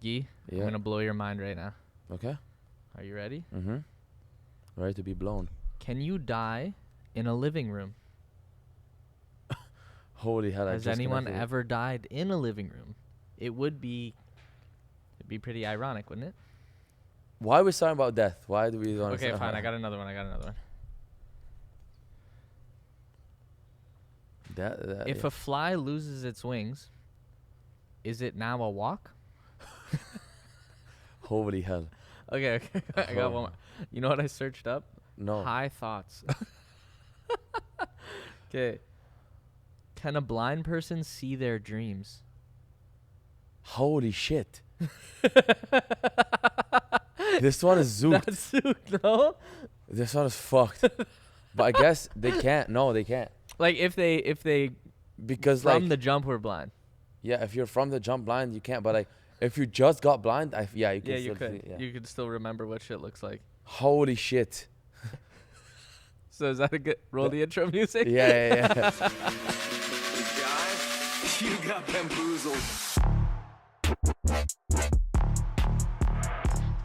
Gee, I'm Yeah. gonna blow your mind right now. Okay. Are you ready? Mm-hmm. Ready to be blown. Can you die in a living room? Holy hell! Has anyone ever died in a living room? It'd be pretty ironic, wouldn't it? Why are we talking about death? Why do we want to? Okay, fine. I got another one. That If a fly loses its wings, is it now a walk? Holy hell! Okay. I got one more. You know what I searched up? No. High thoughts. Okay. Can a blind person see their dreams? Holy shit! This one is zooked. That's zooked, no? This one is fucked. But I guess they can't. No, they can't. Like if they Because from like the jump were blind. yeah, if you're from the jump blind, you can't. But like if you just got blind, you can. Yeah, you still could. see, yeah. You could still remember what shit looks like. Holy shit! So is that a good roll the intro music? Yeah. You got bamboozled.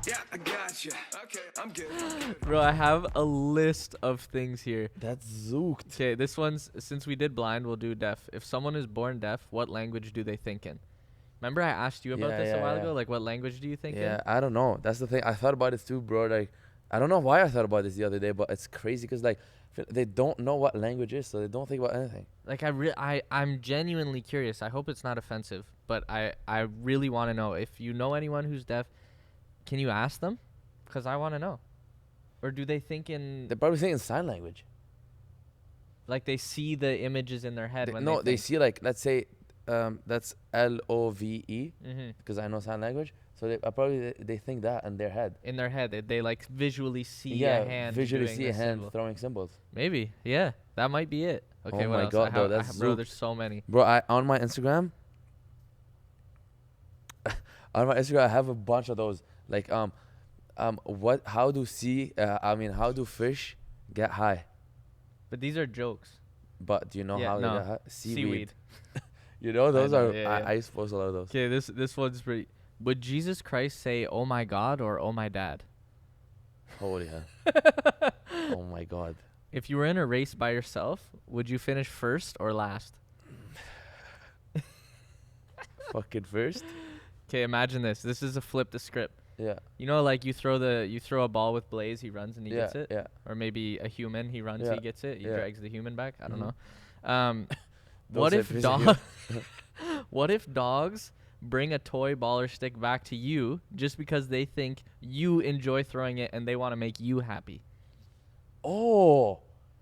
Yeah, I got you. Okay, I'm good. Bro, I have a list of things here. That's zooked. Okay, this one's, since we did blind, we'll do deaf. If someone is born deaf, what language do they think in? Remember I asked you about this a while ago? Like, what language do you think Yeah, in? I don't know. That's the thing. I thought about it too, bro. Like, I don't know why I thought about this the other day, but it's crazy because like they don't know what language is, so they don't think about anything. Like, I'm genuinely curious. I hope it's not offensive, but I really want to know. If you know anyone who's deaf, can you ask them? Because I want to know. Or do they think in, They probably think in sign language. like, they see the images in their head when No, they they see like, let's say, that's LOVE Mm-hmm. because I know sign language. So they think that in their head. In their head, they like visually see a hand. visually doing see a this hand symbol. throwing symbols. Maybe, yeah, that might be it. Okay, Oh what my else? God, though, that's bro, zooked. there's so many. Bro, on my Instagram, I have a bunch of those. Like, how do fish get high? But these are jokes. But do you know Yeah, how no. they get high? Seaweed. You know, those know, are, yeah. I used to post a lot of those. Okay, this one's pretty. Would Jesus Christ say, "Oh my God" or "Oh my dad"? Holy hell. Oh my God. If you were in a race by yourself, would you finish first or last? Fucking first? Okay, imagine this. This is a flip the script. Yeah. You know, like you throw a ball with Blaze, he runs and he Yeah, gets it. yeah. Or maybe a human, he runs, Yeah, he gets it. He yeah. drags the human back. I don't Mhm. know. Don't What say if physically. what if dogs bring a toy ball or stick back to you just because they think you enjoy throwing it and they want to make you happy? Oh,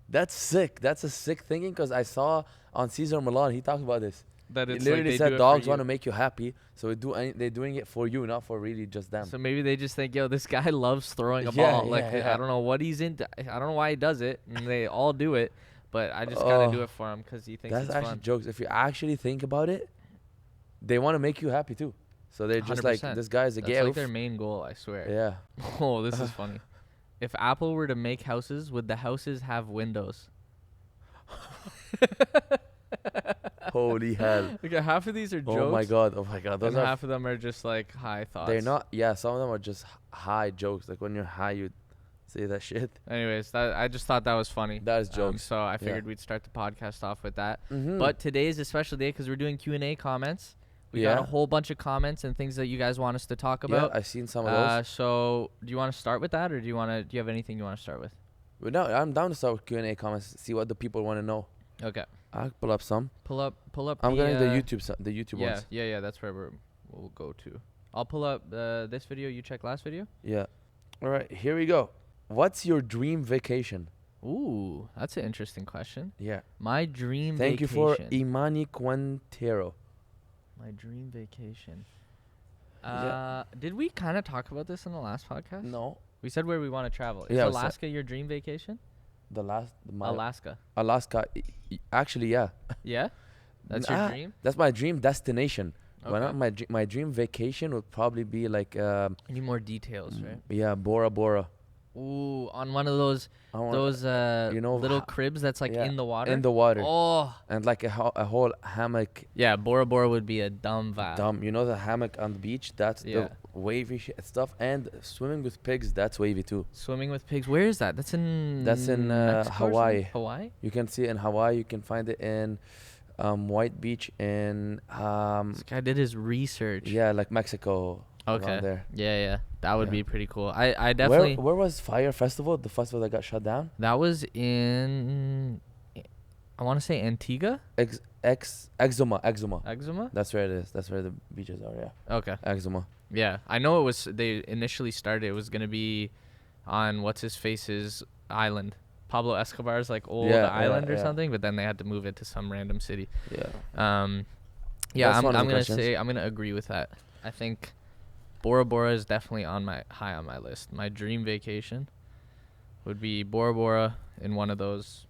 that's sick. That's a sick thinking because I saw on Cesar Milan, he talked about this. That He it's literally like they said do it dogs for want to you. make you happy, so they're doing it for you, not for really just them. So maybe they just think, yo, this guy loves throwing a Yeah, ball. Like, yeah. I don't know what he's into. I don't know why he does it. And they all do it. But I just got to do it for him because he thinks That's it's actually fun. jokes. If you actually think about it, they want to make you happy too. So they're just like, 100%. this guy's a That's gay. like their main goal, I swear. Yeah. Oh, this is funny. If Apple were to make houses, would the houses have windows? Holy hell. Okay, half of these are jokes. Oh my god. Oh my god. Those And are. half of them are just like high thoughts. They're not. Yeah. Some of them are just high jokes. Like when you're high, you say that shit. Anyways, I just thought that was funny. That is jokes. So I Yeah. figured we'd start the podcast off with that. Mm-hmm. But today is a special day because we're doing Q&A comments. We got a Yeah. whole bunch of comments and things that you guys want us to talk about. Yeah, I've seen some of those. So do you want to start with that, or do you have anything you want to start with? But no, I'm down to start with Q&A comments. See what the people want to know. Okay. I'll pull up some. Pull up. I'm getting the YouTube yeah, ones. Yeah. That's where we'll go to. I'll pull up this video. You check last video. Yeah. All right, here we go. What's your dream vacation? Ooh, that's an interesting question. Yeah. My dream Thank vacation. you for Imani Quintero. My dream vacation. Yeah. Did we kind of talk about this in the last podcast? No. We said where we want to travel. Is Yeah, we said- Alaska your dream vacation? Alaska. Alaska. Actually, yeah. Yeah? That's your dream? That's my dream destination. Why Okay. not my dream vacation would probably be like I need more details, right? yeah, Bora Bora. Ooh, on one of those I want, those you know, little cribs that's like yeah, in the water. in the water, Oh, and like a whole hammock. yeah, Bora Bora would be a dumb vibe. Dumb, you know, the hammock on the beach. That's Yeah. the wavy stuff, and swimming with pigs. That's wavy too. Swimming with pigs. Where is that? That's in That's in Mexico or something? Hawaii. Hawaii? You can see it in Hawaii. You can find it in White Beach in This guy did his research. yeah, like Mexico. Okay. Around there. Yeah. That would Yeah. be pretty cool. I definitely. Where was Fire Festival? The festival that got shut down? That was in. I want to say Antigua. Exuma. Exuma. That's where it is. That's where the beaches are. Yeah. Okay. Exuma. Yeah, I know it was. They initially started. It was gonna be on what's his face's island, Pablo Escobar's like old island or something. But then they had to move it to some random city. Yeah. Yeah, That's I'm one of the gonna questions. say I'm gonna agree with that. I think Bora Bora is definitely high on my list. My dream vacation would be Bora Bora in one of those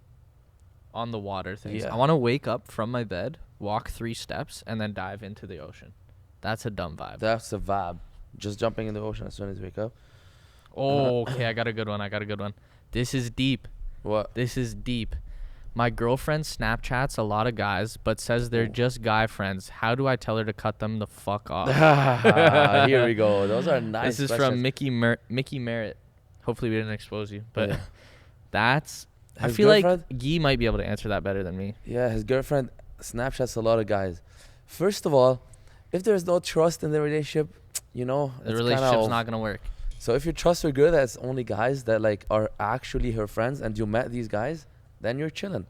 on the water things. Yeah. I want to wake up from my bed, walk 3 steps, and then dive into the ocean. That's a dumb vibe. That's a vibe. Just jumping in the ocean as soon as you wake up. Oh, okay. I got a good one. This is deep. What? This is deep. My girlfriend Snapchats a lot of guys, but says they're just guy friends. How do I tell her to cut them the fuck off? Here we go. Those are nice. This is from Mickey Merritt. Hopefully we didn't expose you, but Yeah. that's. I His feel like girlfriend? Guy might be able to answer that better than me. Yeah, his girlfriend Snapchats a lot of guys. First of all, if there's no trust in the relationship, you know, The it's relationship's kinda not gonna work. So if you trust your girl that's only guys that like are actually her friends and you met these guys, then you're chilling.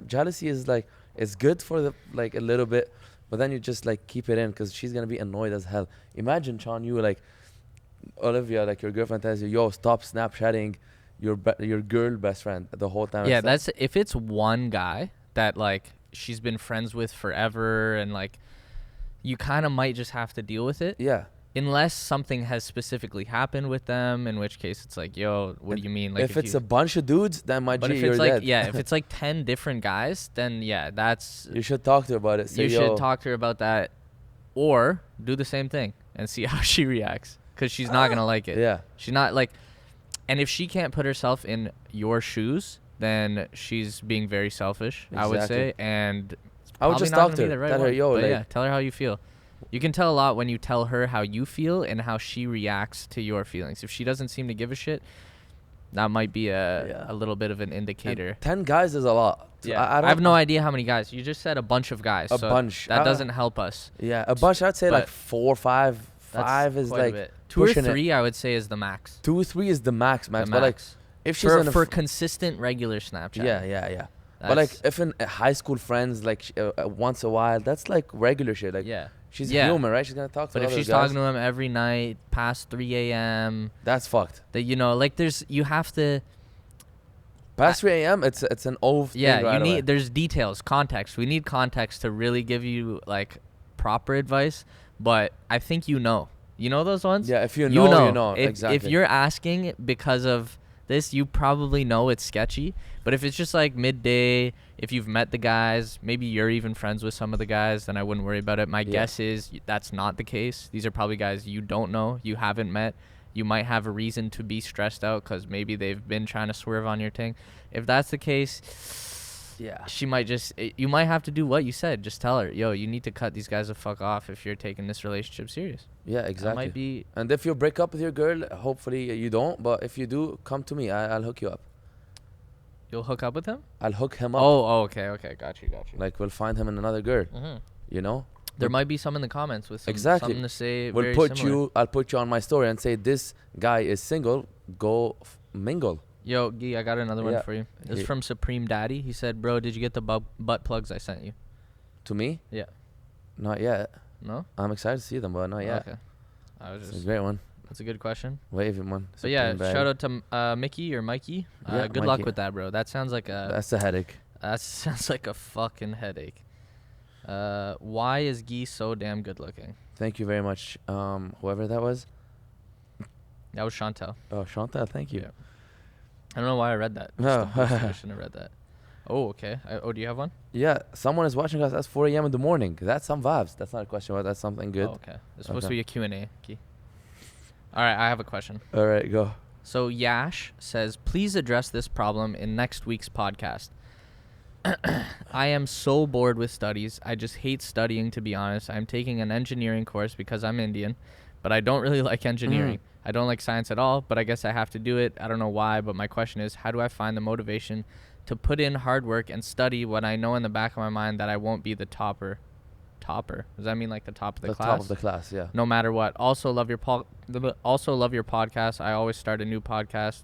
Jealousy is like, it's good for the like a little bit, but then you just like keep it in because she's gonna be annoyed as hell. Imagine, Sean, you like Olivia, like your girlfriend tells you, yo, stop Snapchatting your girl best friend the whole time. Yeah, and stuff. that's if it's one guy that like she's been friends with forever and like you kind of might just have to deal with it. Yeah. Unless something has specifically happened with them, in which case it's like, yo, what do you mean? Like if it's a bunch of dudes, then my but G, if you're it's like, dead. yeah, if it's like 10 different guys, then yeah, that's You should talk to her about it. Say, you yo, should talk to her about that, or do the same thing and see how she reacts, because she's not gonna like it. Yeah. She's not like, and if she can't put herself in your shoes, then she's being very selfish. I would Exactly. say, and I would probably just not talk gonna to be her. the right Tell her, one. yo, But like, yeah, tell her how you feel. You can tell a lot when you tell her how you feel and how she reacts to your feelings. If she doesn't seem to give a shit, that might be a little bit of an indicator. and 10 guys is a lot. So Yeah, I I don't have no idea how many guys. You just said a bunch of guys. A so bunch. That doesn't help us. Yeah, a bunch. I'd say like But 4, 5. That's 5 is quite a like bit. 2 or pushing it. 3, I would say, is the max. 2, 3 is the max. The But like, max. if she's For, in a for consistent, regular Snapchat. yeah. But like, if in high school friends, like once a while, that's like regular shit. Like, yeah. she's Yeah. human, right? She's gonna talk to But if other she's guys. talking to him every night past 3 a.m., That's fucked. that like you have to. Past 3 a.m., it's an old thing Yeah, right you away. need. There's details, context. We need context to really give you like proper advice. But I think you know those ones. Yeah, if you know, you know. If, Exactly. If you're asking because of this, you probably know it's sketchy. But if it's just like midday, if you've met the guys, maybe you're even friends with some of the guys, then I wouldn't worry about it. My guess is that's not the case. These are probably guys you don't know, you haven't met. You might have a reason to be stressed out because maybe they've been trying to swerve on your thing. If that's the case, yeah. she might you might have to do what you said. Just tell her, yo, you need to cut these guys the fuck off if you're taking this relationship serious. Yeah, That exactly. might be. And if you break up with your girl, hopefully you don't. But if you do, come to me. I'll hook you up. You'll hook up with him? I'll hook him up. Oh, okay. Got you. Like, we'll find him in another girl. Mm-hmm. You know? There might be some in the comments with Exactly. something to say. We'll very put similar. I'll put you on my story and say, this guy is single. Go mingle. Yo, Guy, I got another one Yeah. for you. This Yeah. is from Supreme Daddy. He said, bro, did you get the butt plugs I sent you? To me? Yeah. Not yet. No? I'm excited to see them, but not yet. Okay. I was It's a just. great one. That's a good question. Waving one. So yeah, Supreme bag. shout out to Mickey or Mikey. Yeah, Good luck Mikey. with that, bro. That sounds like a. That's a headache. That sounds like a fucking headache. Why is Guy so damn good looking? Thank you very much. Whoever that was. That was Chantel. Oh, Chantal, thank you. Yeah. I don't know why I read that. No. I shouldn't have read that. Oh, okay. Do you have one? Yeah, someone is watching us at 4 a.m. in the morning. That's some vibes. That's not a question, but that's something good. Oh, okay. It's supposed to Okay. be a Q&A. Key. All right, I have a question. All right, go. So Yash says, please address this problem in next week's podcast. I am so bored with studies. I just hate studying, to be honest. I'm taking an engineering course because I'm Indian, but I don't really like engineering. I don't like science at all, but I guess I have to do it. I don't know why, but my question is, how do I find the motivation to put in hard work and study when I know in the back of my mind that I won't be the topper? Topper? Does that mean like the top of the class? Top of the class, yeah. No matter what. Also love your podcast. I always start a new podcast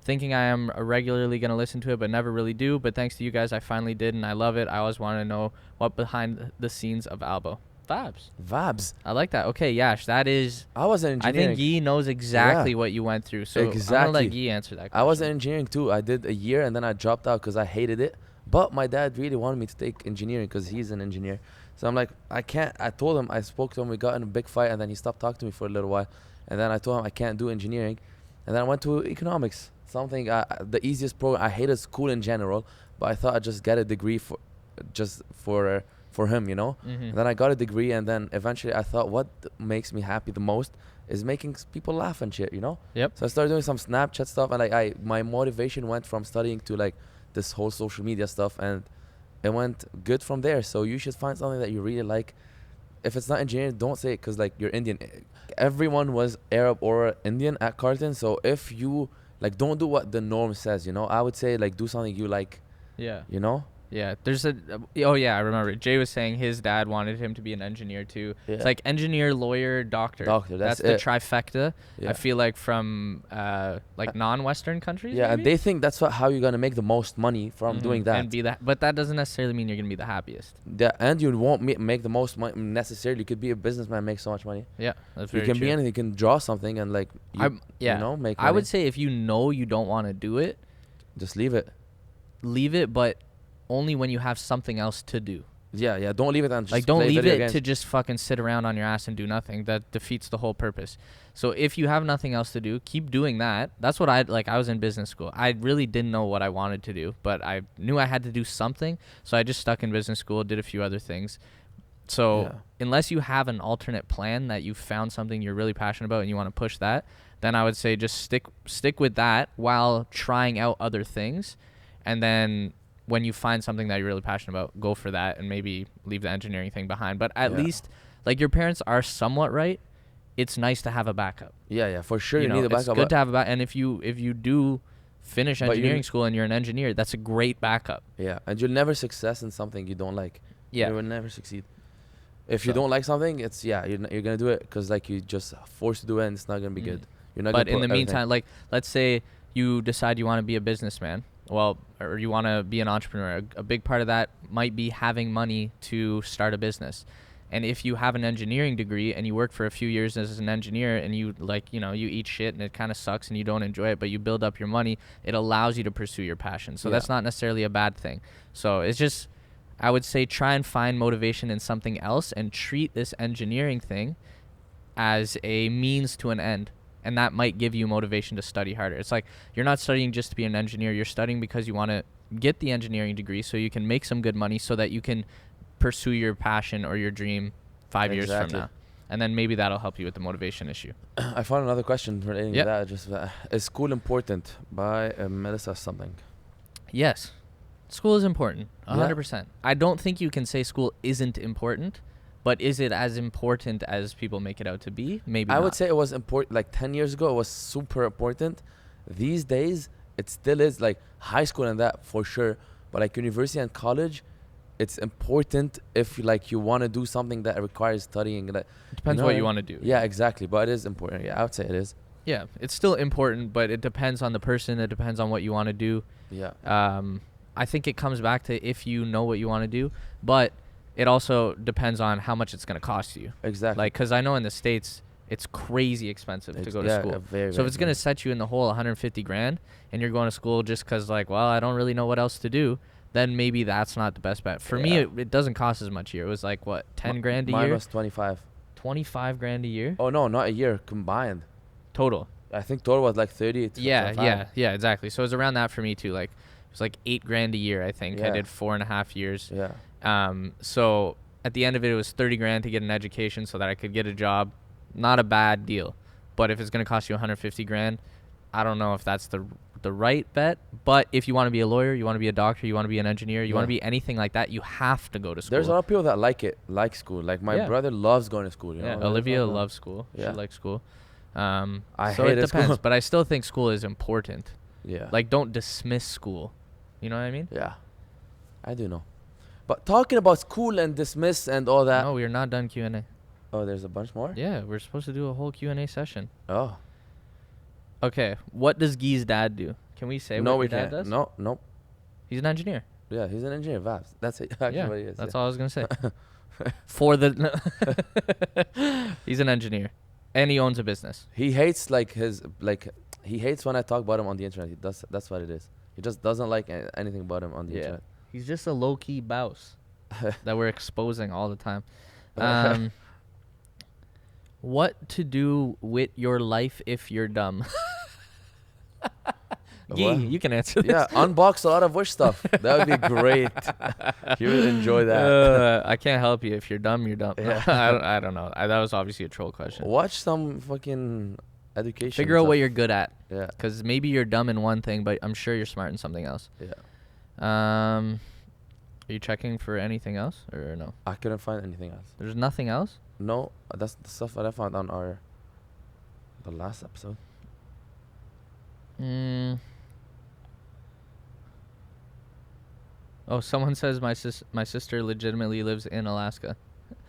thinking I am regularly going to listen to it, but never really do. But thanks to you guys, I finally did, and I love it. I always want to know what behind the scenes of ALBOE. Vibes. I like that. Okay, Yash, that is... I was in engineering. I think Guy knows exactly what you went through. So Exactly. I'm going to let Guy answer that question. I was in engineering too. I did a year and then I dropped out because I hated it. But my dad really wanted me to take engineering because he's an engineer. So I'm like, I can't. I told him, I spoke to him, we got in a big fight, and then he stopped talking to me for a little while. And then I told him I can't do engineering. And then I went to economics. Something, the easiest program. I hated school in general, but I thought I'd just get a degree for him, you know? And then I got a degree, and then eventually I thought what makes me happy the most is making people laugh and shit, you know? Yep. So I started doing some Snapchat stuff, and like my motivation went from studying to like this whole social media stuff, and it went good from there. So you should find something that you really like. If it's not engineering, don't say it because like you're Indian. Everyone was Arab or Indian at Carleton. So if you like, don't do what the norm says, you know? I would say like do something you like. Yeah. You know? Yeah, there's I remember. Jay was saying his dad wanted him to be an engineer too. Yeah. It's like engineer, lawyer, doctor. That's the it. trifecta. Yeah. I feel like from non-Western countries. Yeah, and maybe? they think that's how you're gonna make the most money from doing that. And be that, but that doesn't necessarily mean you're gonna be the happiest. Yeah, and you won't make the most money necessarily. You could be a businessman, make so much money. Yeah, that's You very can true. be anything. You can draw something and like you know, make money. I would say if you know you don't want to do it, just leave it. leave it, but only when you have something else to do. Yeah. Don't leave it and just Like, don't play leave video it games. to just fucking sit around on your ass and do nothing. That defeats the whole purpose. So if you have nothing else to do, keep doing that. That's what I was in business school. I really didn't know what I wanted to do, but I knew I had to do something. So I just stuck in business school, did a few other things. So unless you have an alternate plan that you found something you're really passionate about and you want to push that, then I would say just stick with that while trying out other things. And then when you find something that you're really passionate about, go for that and maybe leave the engineering thing behind. But at least, like, your parents are somewhat right. It's nice to have a backup. Yeah, for sure. You know, need a backup. It's good to have a backup. And if you do finish engineering school and you're an engineer, that's a great backup. Yeah, and you'll never success in something you don't like. Yeah. You will never succeed. If you don't like something, it's you're gonna do it because like you just forced to do it and it's not gonna be good. You're not. But gonna in the put everything. meantime, like, let's say you decide you want to be a businessman. Well, or you want to be an entrepreneur. A big part of that might be having money to start a business. And if you have an engineering degree and you work for a few years as an engineer and you you eat shit and it kind of sucks and you don't enjoy it, but you build up your money, it allows you to pursue your passion. So that's not necessarily a bad thing. So it's just, I would say, try and find motivation in something else and treat this engineering thing as a means to an end. And that might give you motivation to study harder. It's like you're not studying just to be an engineer. You're studying because you want to get the engineering degree so you can make some good money so that you can pursue your passion or your dream 5 years from now. And then maybe that'll help you with the motivation issue. I found another question relating to that. Just is school important? By Melissa something. Yes, school is important. 100%. I don't think you can say school isn't important. But is it as important as people make it out to be? Maybe not. I would say it was important. Like 10 years ago, it was super important. These days, it still is. Like high school and that for sure. But like university and college, it's important if you want to do something that requires studying. Like, it depends what you want to do. Yeah, exactly. But it is important. Yeah, I would say it is. Yeah, it's still important, but it depends on the person. It depends on what you want to do. Yeah. I think it comes back to if you know what you want to do, but it also depends on how much it's going to cost you. Exactly. Like, because I know in the States, it's crazy expensive to go to school. So if it's going to set you in the hole 150 grand and you're going to school just because, like, well, I don't really know what else to do, then maybe that's not the best bet. For me, it doesn't cost as much here. It was like, what, 10 grand a year? Mine was 25. 25 grand a year? Oh, no, not a year. Combined. Total. I think total was like 30 to 25. Yeah, exactly. So it was around that for me, too. Like, it was like 8 grand a year, I think. I did 4.5 years. Yeah. So at the end of it, it was 30 grand to get an education so that I could get a job. Not a bad deal. But if it's going to cost you 150 grand, I don't know if that's the right bet, but if you want to be a lawyer, you want to be a doctor, you want to be an engineer, you want to be anything like that, you have to go to school. There's a lot of people that like school. Like my brother loves going to school. You know? Olivia loves school. Yeah. She likes school. I So hate it depends, school. but I still think school is important. Yeah. Like, don't dismiss school. You know what I mean? Yeah. I do know. But talking about school and dismiss and all that. No, we are not done Q&A. Oh, there's a bunch more? Yeah, we're supposed to do a whole Q&A session. Oh. Okay, what does Guy's dad do? Can we say No, what we your dad can't. does? No, nope. He's an engineer. Yeah, he's an engineer, Vabs. That's it. Actually Yeah, what he is. that's all I was going to say. For the... He's an engineer. And he owns a business. He hates he hates when I talk about him on the internet. That's what it is. He just doesn't like anything about him on the internet. He's just a low-key bouse that we're exposing all the time. What to do with your life if you're dumb? Guy, What? you can answer this. Yeah, unbox a lot of Wish stuff. That would be great. You would enjoy that. I can't help you. If you're dumb, you're dumb. Yeah. I don't know. That was obviously a troll question. Watch some fucking education. Figure out stuff. what you're good at. Yeah. Because maybe you're dumb in one thing, but I'm sure you're smart in something else. Yeah. Are you checking for anything else or no? I couldn't find anything else. There's nothing else? No, that's the stuff that I found on the last episode. Oh, someone says my sister legitimately lives in Alaska.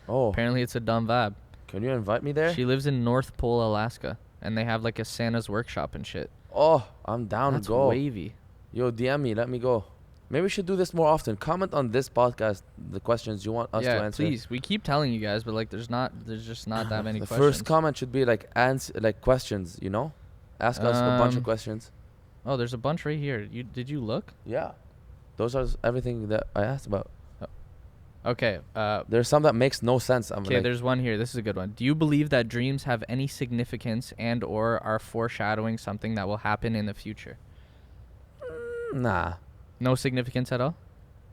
Oh, Apparently it's a dumb vibe. can you invite me there? She lives in North Pole, Alaska, and they have like a Santa's workshop and shit. Oh, I'm down That's to go. wavy. Yo, DM me. Let me go. Maybe we should do this more often. Comment on this podcast the questions you want us to Yeah, answer. please. We keep telling you guys, but like, there's just not that many The questions. first comment should be like questions. You know, ask us a bunch of Um, questions. Oh, there's a bunch right here. Did you look? Yeah, those are everything that I asked about. Okay. There's some that makes no sense. I'm Okay, like, there's one here. This is a good one. Do you believe that dreams have any significance and or are foreshadowing something that will happen in the future? nah, No significance at all?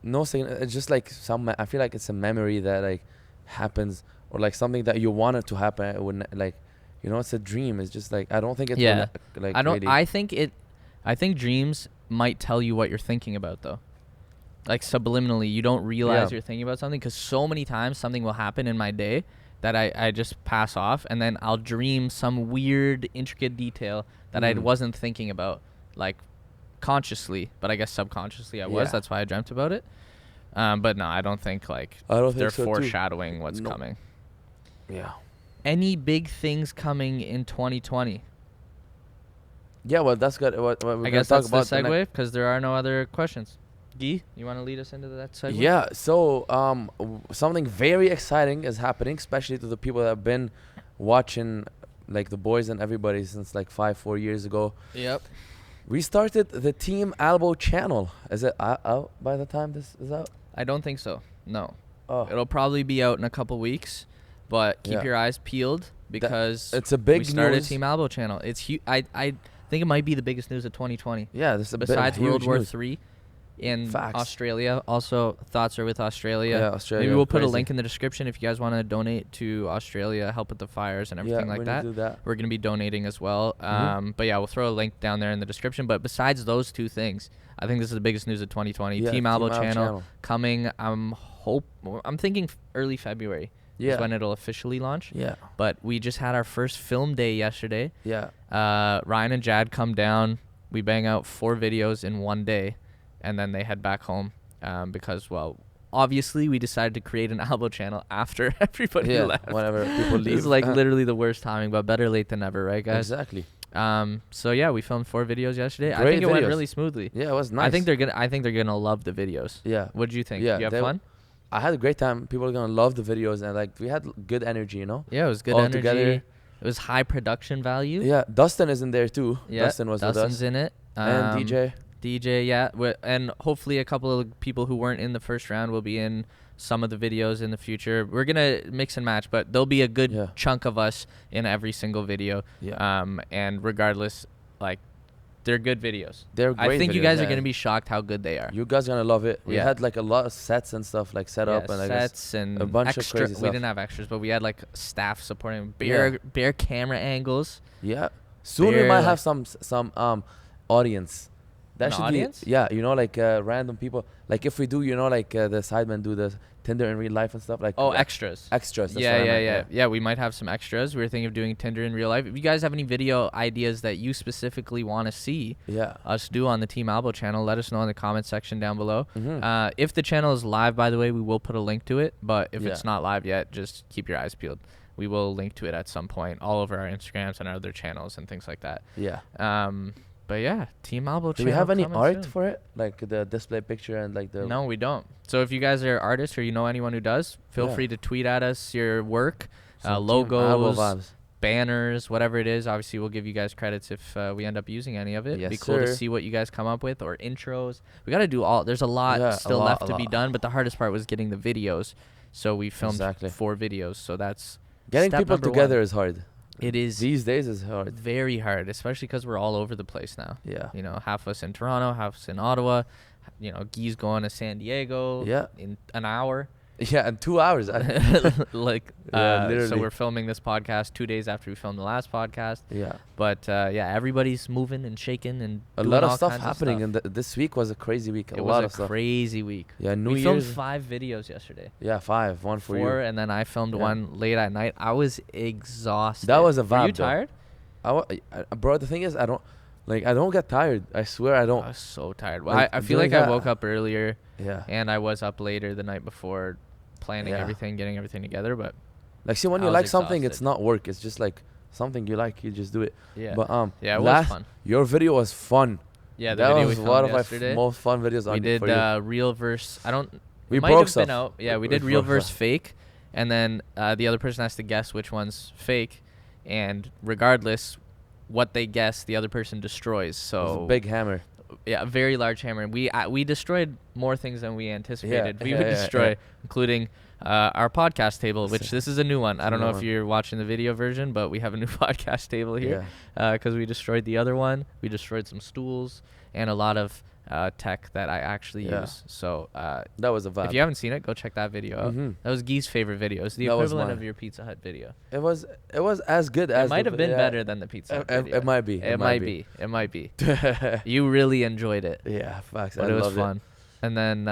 no saying. It's just like I feel like it's a memory that like happens, or like something that you want it to happen. It wouldn't like, you know, it's a dream. It's just like I don't think it's Yeah. like I don't. really. I think dreams might tell you what you're thinking about though. Like subliminally, you don't realize Yeah. you're thinking about something because so many times something will happen in my day that I just pass off, and then I'll dream some weird, intricate detail that I Mm. wasn't thinking about, like consciously, but I guess subconsciously I was. Yeah. That's why I dreamt about it. But no, I don't think like I don't they're think so too. foreshadowing what's No. coming. Yeah. Any big things coming in 2020? Yeah. Well, that's good. What we're I gonna guess talk that's the about the segue because there are no other questions. Guy, you want to lead us into that segue? Yeah, so something very exciting is happening, especially to the people that have been watching like the boys and everybody since like 4 years ago. Yep. We started the Team ALBOE channel. Is it out by the time this is out? I don't think so. No. Oh, It'll probably be out in a couple weeks, but keep Yeah. your eyes peeled because it's a big we started news. Team ALBOE channel. It's huge. I think it might be the biggest news of 2020 Yeah, this is a besides huge World War news. III in Facts. Australia. Also, thoughts are with Australia. Yeah, Australia. Maybe we'll put a crazy. link in the description if you guys want to donate to Australia, help with the fires and everything yeah, like we that. need to do that. We're going to be donating as well. Mhm. But yeah, we'll throw a link down there in the description. But besides those two things, I think this is the biggest news of 2020. Yeah, Team ALBOE ALBOE channel coming. I'm thinking early February Yeah. is when it'll officially launch. Yeah. But we just had our first film day yesterday. Yeah. Ryan and Jad come down. We bang out 4 videos in one day, and then they head back home because, well, obviously we decided to create an ALBOE channel after everybody Yeah. left. Whenever people leave. This is like literally the worst timing, but better late than never, right, guys? Exactly. So yeah, we filmed 4 videos yesterday. I Great think it went videos. really smoothly. Yeah, it was nice. I think they're gonna love the videos. Yeah. What did you think? Yeah, You have they- fun? I had a great time. People are gonna love the videos, and like we had good energy, you know. Yeah, it was good All energy. together. It was high production value. Yeah, Dustin is in there too. Yeah, Dustin was Dustin's with us. in it. And DJ. DJ, yeah, and hopefully a couple of people who weren't in the first round will be in some of the videos in the future. We're gonna mix and match, but there'll be a good Yeah. chunk of us in every single video. Yeah. And regardless, like, they're good videos. They're great. I think you videos, guys are yeah. gonna be shocked how good they are. You guys are gonna love it. We Yeah. had like a lot of sets and stuff like set up, and I guess sets and a bunch of extra. crazy We stuff. didn't have extras, but we had like staff supporting bare camera angles. yeah. Soon we They're might like- have some audience. That An should audience? be, yeah, like random people. Like if we do, like the sidemen do the Tinder in real life and stuff. Like Oh, extras. extras. That's Yeah, what I yeah, meant, yeah. Yeah, we might have some extras. We were thinking of doing Tinder in real life. If you guys have any video ideas that you specifically want to see Yeah. us do on the Team Albo channel, let us know in the comment section down below. Mhm. If the channel is live, by the way, we will put a link to it. But if it's Yeah. not live yet, just keep your eyes peeled. We will link to it at some point, all over our Instagrams and our other channels and things like that. Yeah. But yeah, Team Albo Do channel. we have any coming art soon. for it? Like the display picture and like the. No, we don't. So if you guys are artists or you know anyone who does, feel Yeah. free to tweet at us your work, Some Team Albo logos, vibes. banners, whatever it is. Obviously, we'll give you guys credits if we end up using any of it. It'd Yes, be cool to sir. see what you guys come up with, or intros. We got to do all. There's a lot Yeah, still a left lot, to a be lot. done, but the hardest part was getting the videos. So we filmed Exactly. 4 videos. So that's Getting step people number together one. is hard. It is These days is hard. very hard, especially because we're all over the place now. Yeah. You know, half us in Toronto, half us in Ottawa. You know, Guy's going to San Diego Yeah. in an hour. Yeah, in 2 hours. Like, Yeah, so literally. we're filming this podcast 2 days after we filmed the last podcast. Yeah. But yeah, everybody's moving and shaking and A doing lot of all stuff kinds happening, stuff. and this week was a crazy week. It A lot was of a stuff. crazy week. Yeah, New We filmed Year's. 5 videos yesterday. Yeah, 5. One for 4, you. and then I filmed Yeah. one late at night. I was exhausted. That was a Were you vibe, though. tired? Bro, the thing is, I don't get tired. I swear I don't. I was so tired. Well, Like, I feel doing like I that- woke up earlier, Yeah. and I was up later the night before, planning Yeah. everything, getting everything together. But Like, see, when I you was like something, it's exhausted. not work. It's just like something you like. You just do it. yeah, But yeah, it was last fun. your video was fun. Yeah, the that video was we one filmed of my yesterday. most fun videos. We on did for you. real verse. I don't. We it might broke have been stuff. out. Yeah, we We did real broke verse stuff. fake, and then the other person has to guess which one's fake, and regardless what they guess, the other person destroys. It was So a big hammer. yeah, a very large hammer. And we destroyed more things than we anticipated. We yeah, would yeah, destroy, yeah. including our podcast table, which this is a new one. I don't new know if one. you're watching the video version, but we have a new podcast table here because we destroyed the other one. We destroyed some stools and a lot of tech that I actually Yeah. use. So That was a vibe. if you haven't seen it, go check that video out. Mhm. That was Guy's favorite video. It's the That was equivalent mine. of your Pizza Hut video. It was as good as It might the have been yeah. better than the Pizza Hut video. It might be. It might be. It might be. yeah, You really enjoyed it, facts. but I it was loved fun. And then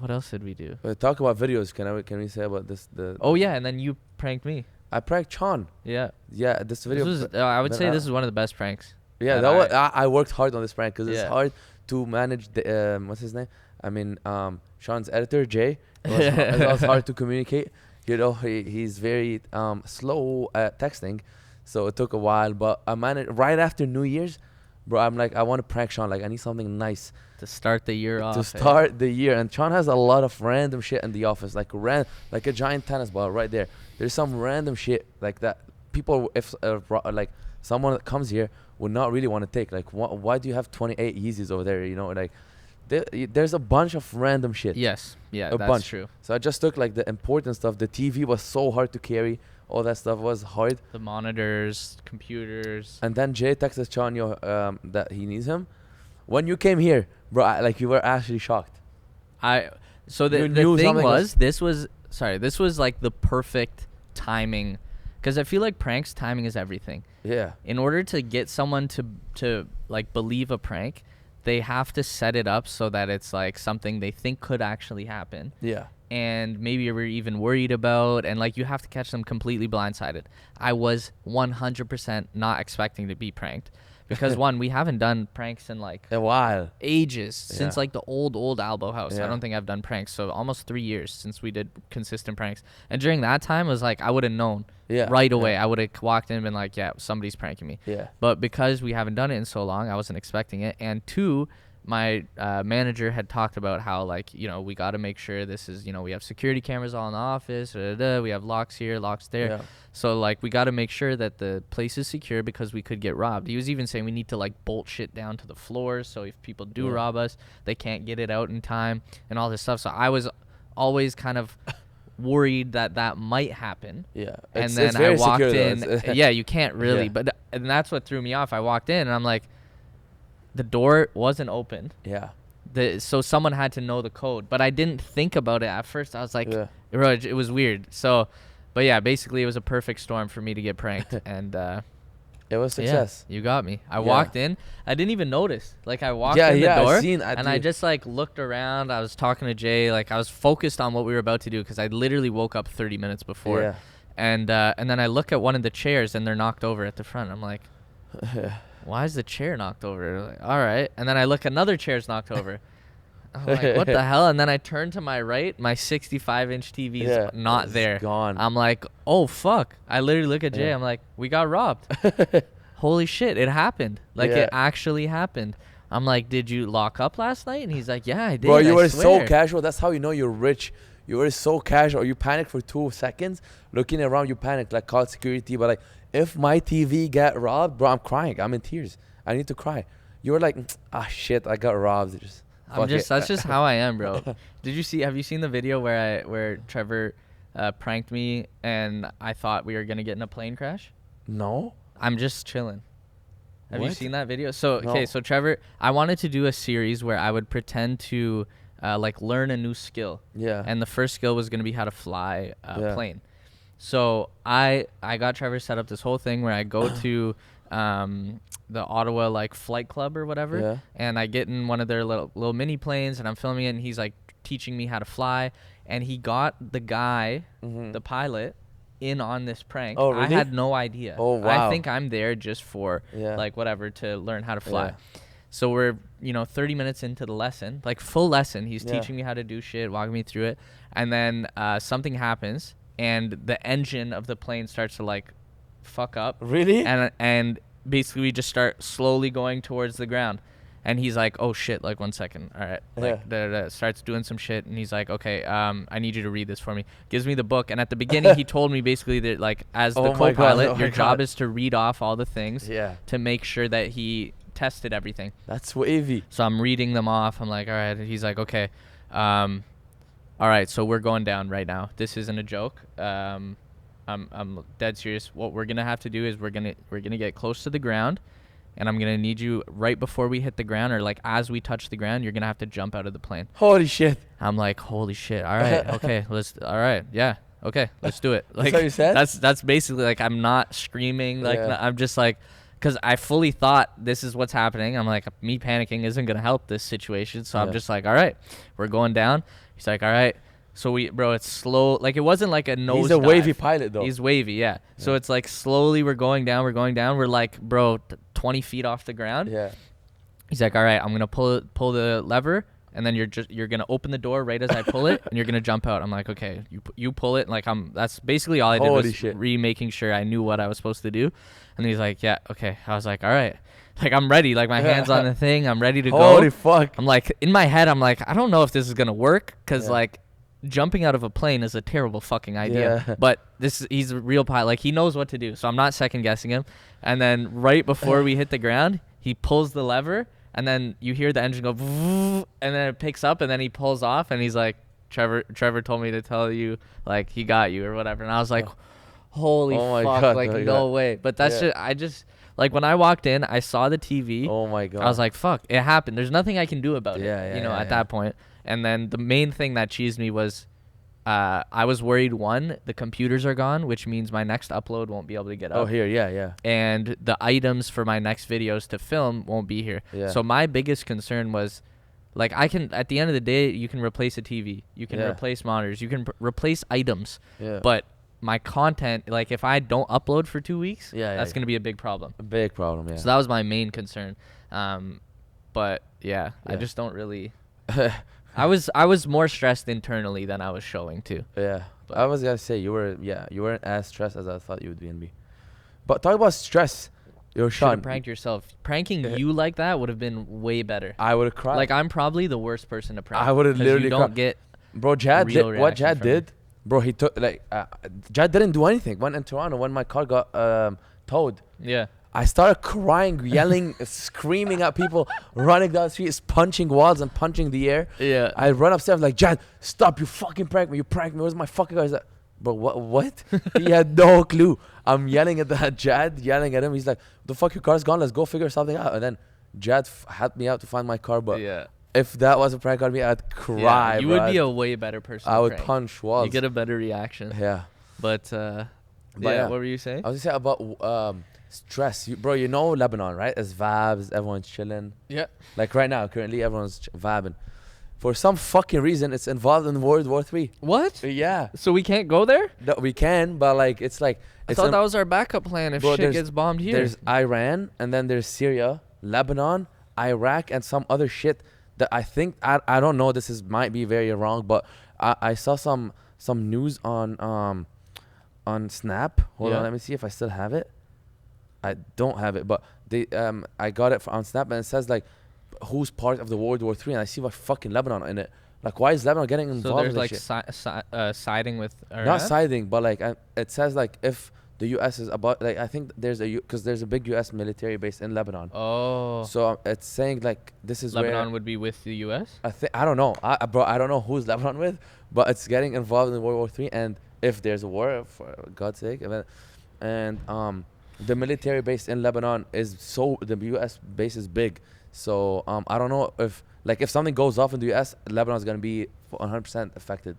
what else did we do? Talk about videos. Can we say about this? Oh yeah, and then you pranked me. I pranked Chan. Yeah. Yeah, this video. This was, I would then say I- this is one of the best pranks. Yeah, that that was. I worked hard on this prank because it's Yeah. hard to manage the what's his name? I mean, Sean's editor Jay. It was hard to communicate. You know, he's very slow at texting, so it took a while. But I managed right after New Year's, bro. I'm like, I want to prank Sean. Like, I need something nice To start the year off. to start the year. And Sean has a lot of random shit in the office, like a giant tennis ball right there. There's some random shit like that. People, if like someone that comes here would not really want to take. Like, why do you have 28 Yeezys over there? You know, like there's a bunch of random shit. Yes. Yeah, A that's bunch. true. So I just took like the important stuff. The TV was so hard to carry. All that stuff was hard. The monitors, computers. And then Jay texted Sean that he needs him. When you came here, bro, like you were actually shocked. So the You knew thing something was, this was like the perfect timing, because I feel like pranks, timing is everything. Yeah. In order to get someone to like believe a prank, they have to set it up so that it's like something they think could actually happen, Yeah. and maybe you're even worried about, and like you have to catch them completely blindsided. I was 100% not expecting to be pranked, because one, we haven't done pranks in like A while. ages, since Yeah. like the old Albo house. I Yeah. don't think I've done pranks, so almost 3 years since we did consistent pranks. And during that time, it was like I would have known Yeah. right away. Yeah. I would have walked in and been like, yeah, somebody's pranking me. Yeah. But because we haven't done it in so long, I wasn't expecting it. And two, my manager had talked about how, like, you know, we got to make sure this is, you know, we have security cameras all in the office, we have locks here, locks there. Yeah. So, like, we got to make sure that the place is secure because we could get robbed. He was even saying we need to, like, bolt shit down to the floors so if people do Yeah. rob us, they can't get it out in time and all this stuff. So I was always kind of worried that might happen. Yeah. And It's then I very walked secure, though. in. It's- Yeah, you can't really. Yeah. But and that's what threw me off. I walked in and I'm like, the door wasn't open. Yeah. So someone had to know the code. But I didn't think about it at first. I was like, Yeah. bro, it was weird. So, but yeah, basically it was a perfect storm for me to get pranked. And It was success. Yeah, you got me. I Yeah. walked in. I didn't even notice. Like I walked Yeah, in yeah, the door, I seen. I just like looked around. I was talking to Jay. Like I was focused on what we were about to do because I literally woke up 30 minutes before. Yeah. And then I look at one of the chairs and they're knocked over at the front. I'm like, why is the chair knocked over? Like, all right. And then I look, another chair's knocked over. I'm like, what the hell? And then I turn to my right, my 65-inch TV is not it's there. Gone. I'm like, oh fuck. I literally look at Jay. Yeah. I'm like, we got robbed. Holy shit, it happened. Like Yeah. it actually happened. I'm like, did you lock up last night? And he's like, yeah, I did. Bro, you I were so swear." casual. That's how you know you're rich. You were so casual. You panicked for 2 seconds. Looking around, you panicked, like called security. But like, if my TV get robbed, bro, I'm crying. I'm in tears. I need to cry. You were like, shit, I got robbed. That's just how I am, bro. Have you seen the video where Trevor pranked me and I thought we were going to get in a plane crash? No. I'm just chilling. Have you What? seen that video? So, okay, No. so Trevor, I wanted to do a series where I would pretend to like learn a new skill. Yeah. And the first skill was going to be how to fly a Yeah. plane. So I got Trevor set up this whole thing where I go to the Ottawa like flight club or whatever, Yeah. and I get in one of their little mini planes and I'm filming it and he's like teaching me how to fly, and he got the guy, the pilot, in on this prank. Oh, I really? had no idea. Oh, wow. I think I'm there just for Yeah. like whatever to learn how to fly. Yeah. So we're 30 minutes into the lesson, like full lesson. He's Yeah. teaching me how to do shit, walking me through it, and then something happens and the engine of the plane starts to like fuck up. Really? And basically we just start slowly going towards the ground, and he's like, oh shit, like 1 second, all right, like starts doing some shit, and he's like, okay, I need you to read this for me. Gives me the book, and at the beginning he told me basically that like as the Oh my God, co-pilot, oh my your job God. is to read off all the things Yeah. to make sure that he tested everything. That's wavy. So I'm reading them off. I'm like, all right. He's like, okay, all right. So we're going down right now. This isn't a joke. I'm dead serious. What we're gonna have to do is we're gonna get close to the ground, and I'm gonna need you right before we hit the ground, or like as we touch the ground, you're gonna have to jump out of the plane. Holy shit. I'm like, holy shit. All right. Okay. All right. Yeah. Okay. Let's do it. Like, That's what you said? That's basically like, I'm not screaming. Like, Yeah. I'm just like, because I fully thought this is what's happening. I'm like, me panicking isn't going to help this situation. So I'm Yeah. just like, all right, we're going down. He's like, all right. So it's slow. Like, it wasn't like a nose He's a wavy dive. pilot, though. He's wavy, yeah. So it's like slowly we're going down. We're like, bro, 20 feet off the ground. Yeah. He's like, all right, I'm going to pull the lever, and then you're going to open the door right as I pull it, and you're going to jump out. I'm like, okay, you pull it. Like, that's basically all I did. Holy was shit. making sure I knew what I was supposed to do. And he's like, yeah, okay. I was like, all right. Like, I'm ready. Like, my hand's on the thing. I'm ready to go. Holy fuck. I'm like, in my head, I'm like, I don't know if this is going to work, because Yeah. like, jumping out of a plane is a terrible fucking idea. Yeah. But he's a real pilot. Like, he knows what to do. So I'm not second guessing him. And then right before we hit the ground, he pulls the lever, and then you hear the engine go, and then it picks up, and then he pulls off, and he's like, Trevor told me to tell you, like, he got you or whatever. And I was like, holy Oh my fuck, God, like, oh my no God. way. But that's Yeah. just like, when I walked in, I saw the TV. Oh my God. I was like, fuck, it happened. There's nothing I can do about Yeah, it, yeah, at yeah. that point. And then the main thing that cheesed me was, I was worried, one, the computers are gone, which means my next upload won't be able to get up. Oh, here. Yeah, yeah. And the items for my next videos to film won't be here. Yeah. So my biggest concern was, like, at the end of the day, you can replace a TV, you can Yeah. replace monitors, you can replace items, Yeah. but my content, like, if I don't upload for 2 weeks, Yeah, that's yeah. going to be a big problem. A big problem, yeah. So that was my main concern. But yeah, I Yeah. just don't really. I was more stressed internally than I was showing too. Yeah. But- I was gonna say you weren't as stressed as I thought you would be in me. But talk about stress. Yo, Should have Sean, pranked yourself. Pranking you like that would have been way better. I would have cried. Like, I'm probably the worst person to prank. I would've 'cause literally you don't cried. get. Bro, Jad real did what reaction Jad from me. did. Bro, he took Jad didn't do anything. Went in Toronto when my car got towed. Yeah. I started crying, yelling, screaming at people, running down the street, punching walls and punching the air. Yeah. I run upstairs like, Jad, stop! You fucking pranked me! You pranked me! Where's my fucking car? He's like, bro, what? He had no clue. I'm yelling at that Jad, yelling at him. He's like, the fuck, your car's gone. Let's go figure something out. And then Jad helped me out to find my car. But yeah. if that was a prank on me, I'd cry. Yeah, you bro. would be a way better person. I to would prank. punch walls. You get a better reaction. Yeah. But But yeah. what were you saying? I was gonna say about Stress, bro. You know Lebanon, right? It's vibes. Everyone's chilling. Yeah. Like right now, currently, everyone's vibing. For some fucking reason, it's involved in World War III. What? Yeah, So we can't go there? no, we can, but like it's like I it's thought that was our backup plan if Bro, shit gets bombed here. there's Iran, and then there's Syria, Lebanon, Iraq, and some other shit that I think I don't know. This is might be very wrong, but I saw some news on Snap. Hold Yeah. on, let me see if I still have it. I don't have it, but they I got it on Snap, and it says like who's part of the World War III, and I see like fucking Lebanon in it. Like, why is Lebanon getting involved So there's in like this shit? siding with Iran? Not siding, but like it says like if the U.S. is about, like I think there's because there's a big U.S. military base in Lebanon. Oh. So it's saying like this is Lebanon where would be with the U.S.? I don't know, bro. I don't know who's Lebanon with, but it's getting involved in World War III, and if there's a war, for God's sake, and the military base in Lebanon is the U.S. base is big, so I don't know if like if something goes off in the U.S., Lebanon's gonna be 100% affected.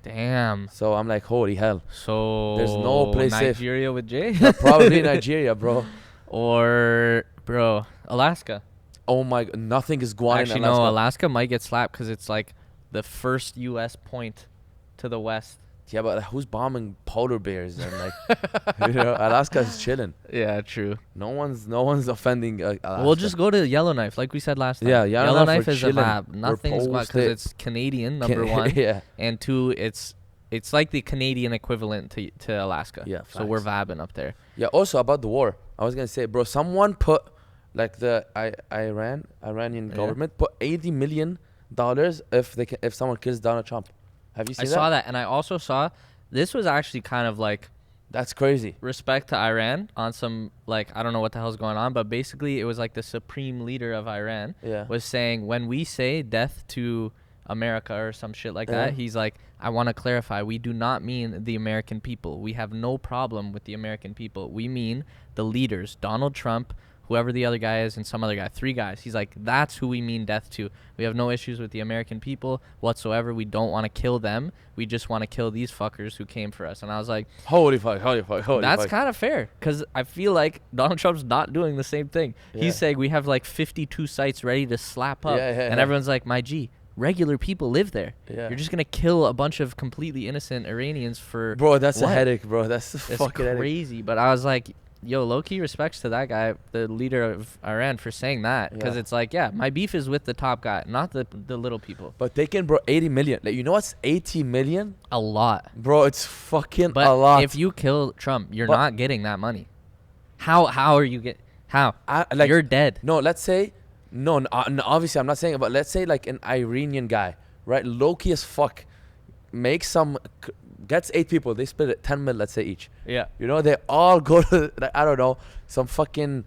Damn. So I'm like, holy hell. So There's no place safe. Nigeria with J? Probably Nigeria, bro. Or, bro, Alaska. Oh my, nothing is going Actually, in Alaska. no, Alaska might get slapped because it's like the first U.S. point to the west. Yeah, but who's bombing polar bears and like, Alaska is chilling. Yeah, true. No one's offending Alaska. We'll just go to Yellowknife, like we said last time. Yeah, Yellowknife we're is a chilling. vibe. We're Nothing's because posted. it's Canadian, number one. Yeah. And two, it's like the Canadian equivalent to Alaska. Yeah, So we're vibing up there. Yeah. Also about the war, I was gonna say, bro, someone put like the Iranian Yeah. government put $80 million if someone kills Donald Trump. Have you I seen saw that, and I also saw this was actually kind of like That's crazy. respect to Iran on some, like, I don't know what the hell's going on, but basically it was like the supreme leader of Iran Yeah. was saying, when we say death to America or some shit like that, Yeah. he's like, I want to clarify, we do not mean the American people. We have no problem with the American people. We mean the leaders, Donald Trump, whoever the other guy is, and some other guy, 3 guys. He's like, that's who we mean death to. We have no issues with the American people whatsoever. We don't want to kill them. We just want to kill these fuckers who came for us. And I was like, Holy fuck. that's kind of fair, because I feel like Donald Trump's not doing the same thing. Yeah. He's saying we have like 52 sites ready to slap up, and Yeah. everyone's like, my G, regular people live there. Yeah. You're just gonna kill a bunch of completely innocent Iranians for Bro, that's a what? headache, bro. That's a It's fucking headache. crazy. But I was like, yo, low-key respects to that guy, the leader of Iran, for saying that, because Yeah. it's like, yeah, my beef is with the top guy, not the little people. But they can, bro, 80 million. Like, you know what's 80 million? A lot. Bro, it's fucking But a lot. if you kill Trump, you're But- not getting that money. How are you how? like, You're dead. no, let's say, no, obviously I'm not saying it, but let's say like an Iranian guy, right? Low-key as fuck, makes gets 8 people. They split it 10 mil, let's say each. Yeah. You know, they all go to, like, I don't know, some fucking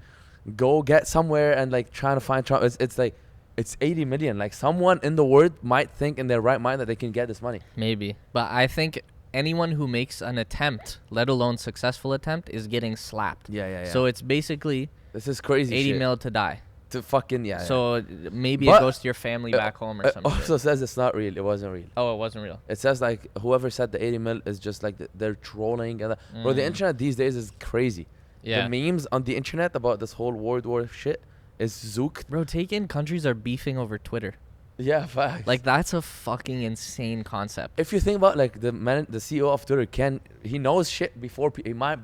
go get somewhere and like trying to find Trump. It's like, it's 80 million. Like, someone in the world might think in their right mind that they can get this money. Maybe. But I think anyone who makes an attempt, let alone successful attempt, is getting slapped. Yeah. So it's basically This is crazy 80 shit. mil to die. To fucking, yeah. So maybe But, it goes to your family back home or It something. also says it's not real. It wasn't real. Oh, it wasn't real. It says like whoever said the 80 mil is just like they're trolling. And bro, the internet these days is crazy. Yeah. The memes on the internet about this whole World War shit is zooked. Bro, take in countries are beefing over Twitter. Yeah, facts. Like, that's a fucking insane concept. if you think about like the CEO of Twitter, he knows shit before he might.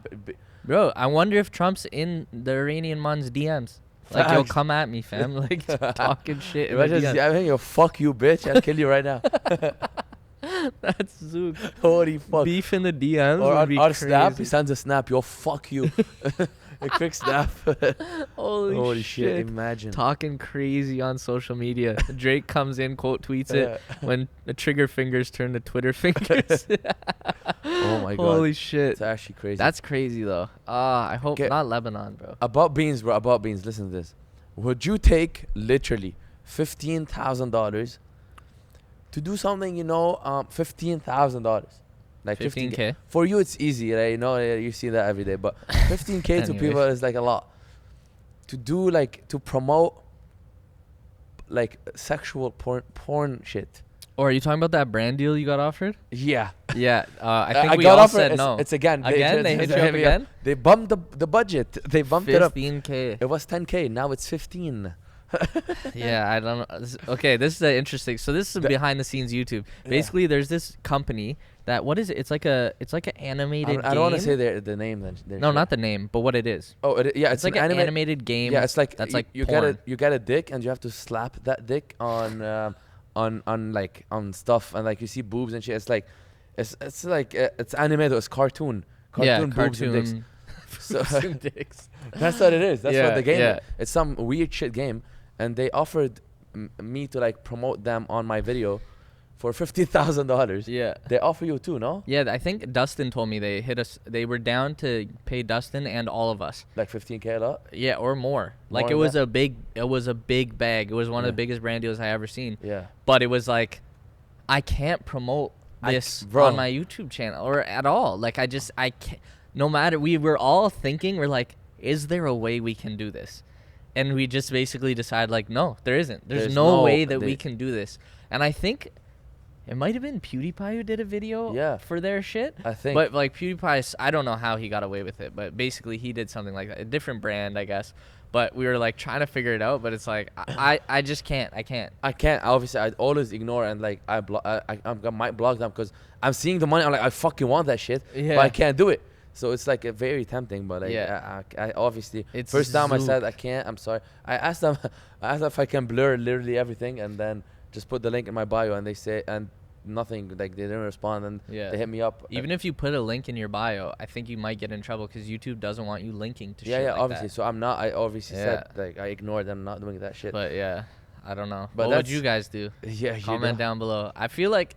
Bro, I wonder if Trump's in the Iranian man's DMs. Like, yo, Facts. come at me, fam. Like, talking shit. in the Imagine, DMs. I mean, yo, fuck you, bitch. I'll kill you right now. That's Zook. Holy fuck. Beef in the DMs Or would be on Snap, he crazy. sends a snap. Yo, fuck you. A quick snap. Holy shit. Imagine. Talking crazy on social media. Drake comes in, quote tweets it when the trigger fingers turn to Twitter fingers. Oh my god. Holy shit. It's actually crazy. That's crazy though. I hope Okay. not Lebanon, bro. About beans, bro. About beans. Listen to this. Would you take literally $15,000 to do something? $15,000. Like 15K. For you, it's easy, right? You see that every day. But 15K to Anyways. people is like a lot. To do to promote like sexual porn shit. Or are you talking about that brand deal you got offered? Yeah. Yeah, I think I we got all offered. said no. It's again. Again? They hit you up again? They bumped the budget. They bumped it up. 15K. It was 10K. Now it's 15. Yeah, I don't know. Okay, this is interesting. So this is behind the scenes YouTube. Basically, there's this company that, what is it? It's like an animated game. I don't want to say the name then. No, not the name, but what it is. Oh, yeah, It's like an animated game. Yeah, it's like that's like you porn. get a dick and you have to slap that dick on stuff, and like you see boobs and shit. It's like it's animated. It's cartoon. Yeah, boobs and dicks. cartoon. So Boobs and dicks. that's what it is. That's what the game yeah. is. It's some weird shit game, and they offered me to like promote them on my video for $50,000. Yeah. They offer you too, no? Yeah, I think Dustin told me they hit us. They were down to pay Dustin and all of us. Like 15K a lot. Yeah, or more. Like More it than was that? a big bag. It was one of Yeah. the biggest brand deals I ever seen. Yeah. But it was like, I can't promote this bro. on my YouTube channel or at all. Like I can't. No matter, we were all thinking, we're like, is there a way we can do this? And we just basically decided, like, no, there isn't. There's no way that we can do this. And I think it might have been PewDiePie who did a video for their shit. I think. But like PewDiePie, I don't know how he got away with it, but basically he did something like that, a different brand, I guess. But we were like trying to figure it out, but it's like I just can't. I can't. Obviously, I always ignore, and like I might block them because I'm seeing the money. I'm like, I fucking want that shit, Yeah. but I can't do it. So it's like a very tempting, but like, Yeah. I obviously It's first time I said Zook. I can't. I'm sorry. I asked them if I can blur literally everything and then just put the link in my bio, and they say and nothing. Like they didn't respond, and Yeah. they hit me up. Even if you put a link in your bio, I think you might get in trouble because YouTube doesn't want you linking to yeah, shit yeah, like obviously. that. So I'm not. I obviously said Yeah. like I ignored them, not doing that shit. But yeah, I don't know. But What would that's- you guys do? yeah, you Comment know. down below. I feel like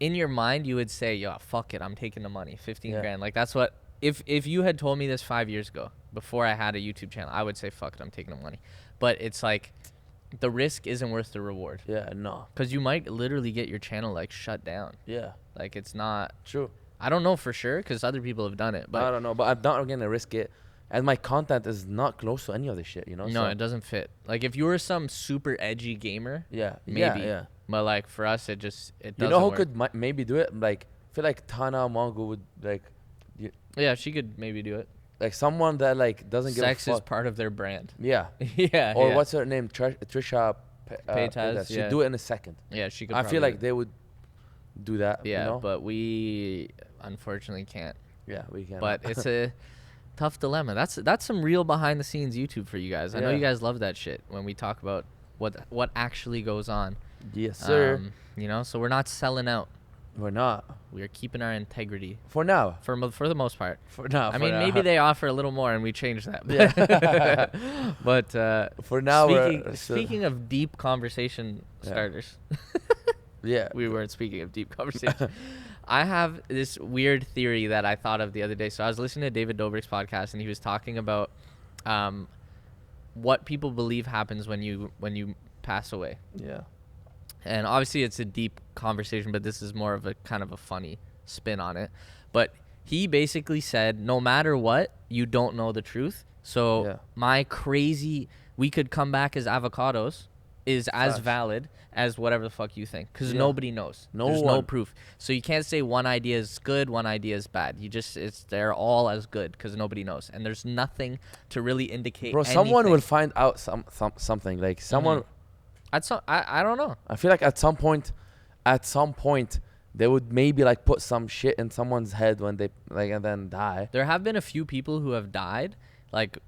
in your mind you would say, yo, fuck it, I'm taking the money, 15 Yeah. grand. Like that's what, if you had told me this 5 years ago, before I had a YouTube channel, I would say, fuck it, I'm taking the money. But it's like, the risk isn't worth the reward. Yeah, no. Because you might literally get your channel like shut down. Yeah, Like it's not, true. I don't know for sure because other people have done it. I But don't know, but I'm not gonna risk it. And my content is not close to any of this shit, you know? no, So, it doesn't fit. Like if you were some super edgy gamer, yeah, maybe. Yeah. But like for us, it just, it You doesn't know who work. could maybe do it? Like, I feel like Tana Mongo would Yeah, she could maybe do it. like someone that like doesn't Sex give a is fuck. part of their brand. Yeah. Yeah. Or yeah. what's her name? Trisha Paytas, She'd yeah. do it in a second. Yeah, she could. I feel probably like do they would do that. it. Yeah, You know? but we unfortunately can't. yeah, we can. But it's a tough dilemma. That's some real behind the scenes YouTube for you guys. I know Yeah. you guys love that shit when we talk about what actually goes on. yes, sir. You know, so we're not selling out. We're not. We are keeping our integrity For now. for the most part. For now. I mean, maybe they offer a little more and we change that. Yeah. But For now, we're speaking of deep conversation Yeah. starters, yeah. we weren't speaking of deep conversation. I have this weird theory that I thought of the other day. So I was listening to David Dobrik's podcast, and he was talking about what people believe happens when you pass away. Yeah. And obviously it's a deep conversation, but this is more of a kind of a funny spin on it. But he basically said, no matter what, you don't know the truth. So Yeah. my crazy, we could come back as avocados is as Facts. valid as whatever the fuck you think. Because Yeah. nobody knows. No There's no one. proof. So you can't say one idea is good, one idea is bad. They're all as good because nobody knows. And there's nothing to really indicate Bro, someone anything. will find out something. Like someone, I don't know. I feel like at some point, they would maybe like put some shit in someone's head when they like and then die. There have been a few people who have died, like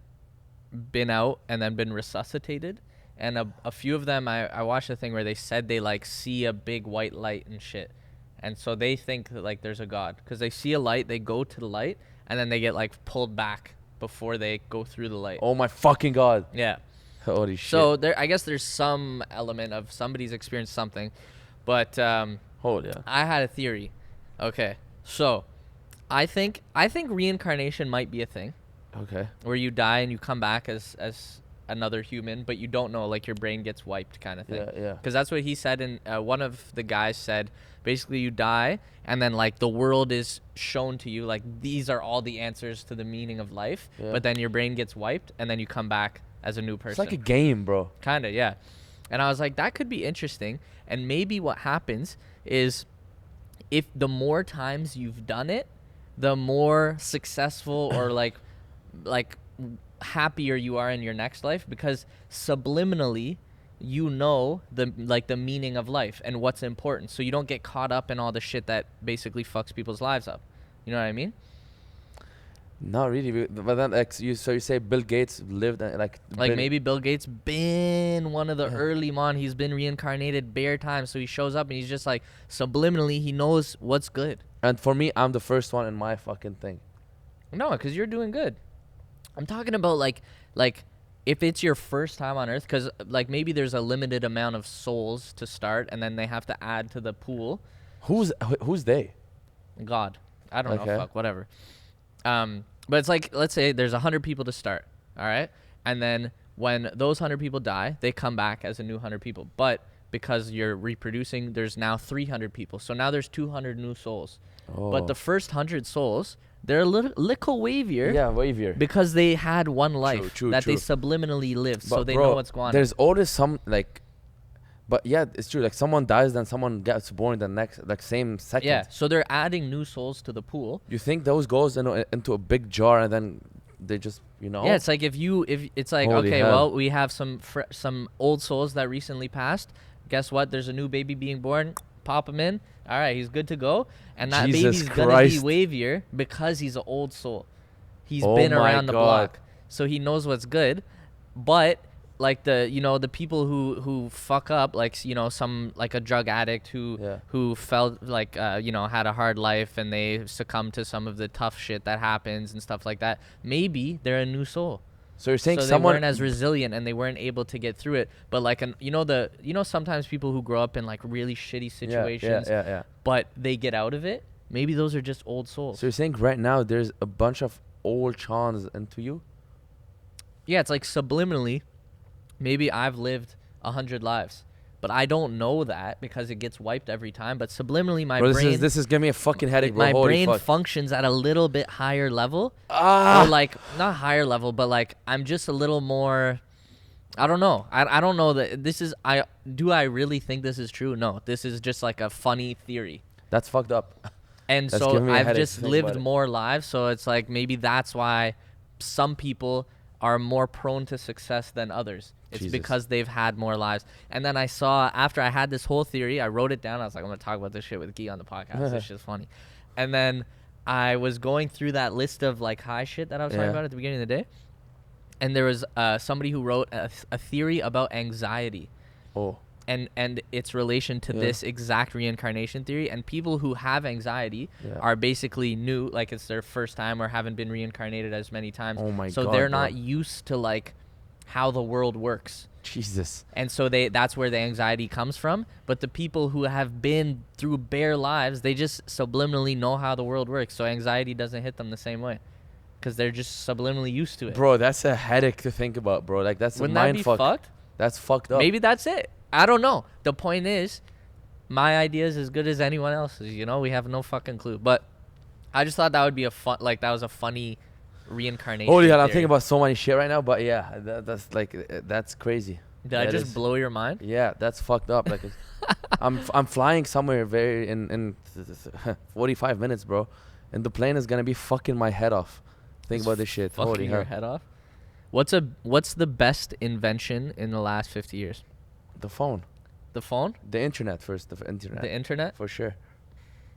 been out and then been resuscitated. And a few of them, I watched a thing where they said they like see a big white light and shit. And so they think that like there's a God. Because they see a light, they go to the light, and then they get like pulled back before they go through the light. Oh my fucking god! Yeah. Holy shit! So I guess there's some element of somebody's experienced something. But holy yeah. I had a theory. Okay. So I think reincarnation might be a thing. Okay. Where you die and you come back as another human, but you don't know, like your brain gets wiped kind of thing. Yeah, yeah. Because that's what he said, and one of the guys said, basically you die, and then like the world is shown to you, like these are all the answers to the meaning of life, Yeah. but then your brain gets wiped, and then you come back as a new person. It's like a game, bro. Kind of, yeah. And I was like, that could be interesting. And maybe what happens is, if the more times you've done it, the more successful or like happier you are in your next life, because subliminally you know the meaning of life and what's important, so you don't get caught up in all the shit that basically fucks people's lives up. You know what I mean? Not really, but then like you say Bill Gates lived Maybe Bill Gates been one of the Yeah. early mon. He's been reincarnated bare times, so he shows up and he's just like subliminally he knows what's good. And for me, I'm the first one in my fucking thing. No, because you're doing good. I'm talking about like if it's your first time on Earth, because like maybe there's a limited amount of souls to start, and then they have to add to the pool. Who's they? God, I don't know, Okay. fuck, whatever. But it's like, let's say there's 100 people to start, all right, and then when those 100 people die, they come back as a new 100 people. But because you're reproducing, there's now 300 people, so now there's 200 new souls. Oh. But the first 100 souls, they're a little wavier. Yeah, wavier. Because they had one life true, that they true. subliminally lived, so But they bro, know what's going on. There's always some like, but yeah, it's true. Like someone dies, then someone gets born the next, like same second. Yeah, so they're adding new souls to the pool. You think those goes into a big jar and then they just, you know? Yeah, it's like if it's like, Holy okay, hell. well, we have some old souls that recently passed. Guess what? There's a new baby being born. Pop him in. All right, he's good to go. And that Jesus baby's gonna Christ. be wavier because he's an old soul. He's Oh been my around the God. block, so he knows what's good. But like the people who fuck up, like some like a drug addict who felt like had a hard life and they succumbed to some of the tough shit that happens and stuff like that. Maybe they're a new soul. So you're saying So they someone weren't as resilient and they weren't able to get through it. But like sometimes people who grow up in like really shitty situations, Yeah. but they get out of it. Maybe those are just old souls. So you're saying right now there's a bunch of old chans into you? Yeah, it's like subliminally, maybe I've lived 100 lives, but I don't know that because it gets wiped every time. But subliminally, my Bro, brain, this is giving me a fucking headache, bro. my Holy brain fuck. functions at a little bit higher level, Ah! or like not higher level, but like I'm just a little more. I don't know. I don't know that this is. Do I really think this is true? No, this is just like a funny theory. That's fucked up. And That's so giving me a I've headache just to think about lived it. more lives, so it's like maybe that's why some people are more prone to success than others. It's Jesus. because they've had more lives. And then I saw, after I had this whole theory, I wrote it down. I was like, I'm going to talk about this shit with Guy on the podcast. This shit's funny. And then I was going through that list of like high shit that I was talking Yeah. about at the beginning of the day. And there was somebody who wrote a theory about anxiety Oh. and its relation to Yeah. this exact reincarnation theory. And people who have anxiety Yeah. are basically new, like it's their first time or haven't been reincarnated as many times. Oh my so God, they're bro. not used to like how the world works. Jesus. And so that's where the anxiety comes from. But the people who have been through bare lives, they just subliminally know how the world works. So anxiety doesn't hit them the same way because they're just subliminally used to it. Bro, that's a headache to think about, bro. Like that's Wouldn't a that mind be fuck. fucked? That's fucked up. Maybe that's it. I don't know. The point is, my idea is as good as anyone else's. We have no fucking clue. But I just thought that would be that was a funny reincarnation. Holy hell, I'm theory. thinking about so many shit right now, but yeah, that's crazy. Did I That just is- blow your mind? Yeah, that's fucked up. Like, I'm flying somewhere very in 45 minutes, bro, and the plane is gonna be fucking my head off. Think about this shit. Holy Fucking your hell. head off. What's the best invention in the last 50 years? The phone, The phone? the internet first. The internet, The internet? for sure.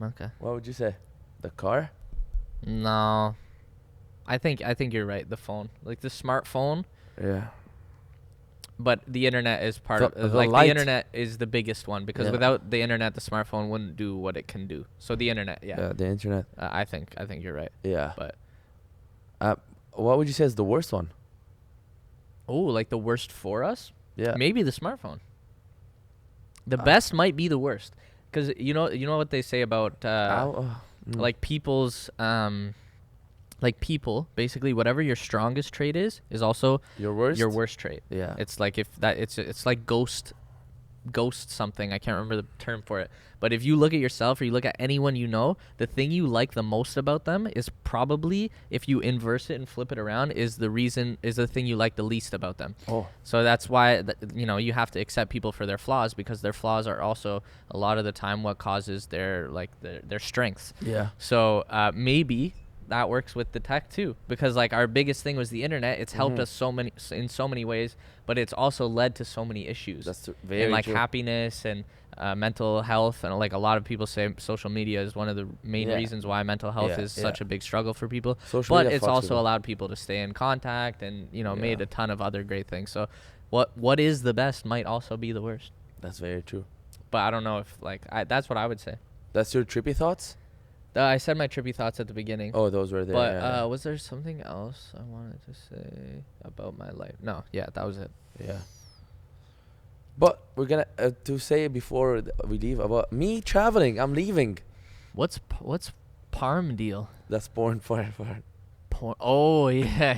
Okay. What would you say? The car? No. I think you're right. The phone, like the smartphone, Yeah. but the internet is part The- of the like light. the internet is the biggest one because Yeah. without the internet, the smartphone wouldn't do what it can do. So the internet, yeah. The internet. I think you're right. Yeah. But What would you say is the worst one? oh, like the worst for us? Yeah. Maybe the smartphone. The best might be the worst, because you know what they say about like people's like people basically whatever your strongest trait is also your worst. your worst trait. Yeah. It's like it's like ghost ghost something. I can't remember the term for it. But if you look at yourself or you look at anyone you know, the thing you like the most about them is probably, if you inverse it and flip it around, is the thing you like the least about them. Oh. So that's why you have to accept people for their flaws, because their flaws are also a lot of the time what causes their strengths. Yeah. So maybe that works with the tech too, because like our biggest thing was the internet. It's helped us in so many ways, but it's also led to so many issues. That's very and like true. happiness and mental health, and like a lot of people say social media is one of the main reasons why mental health is such a big struggle for people. Social But media it's fucks also people. allowed people to stay in contact and made a ton of other great things. So what is the best might also be the worst. That's very true. But I don't know if that's what I would say. That's your trippy thoughts? I said my trippy thoughts at the beginning. Oh, those were there. But yeah. was there something else I wanted to say about my life? No, yeah, that was it. Yeah. But we're gonna to say before we leave about me traveling. I'm leaving. What's Parm deal? That's porn for. Oh yeah.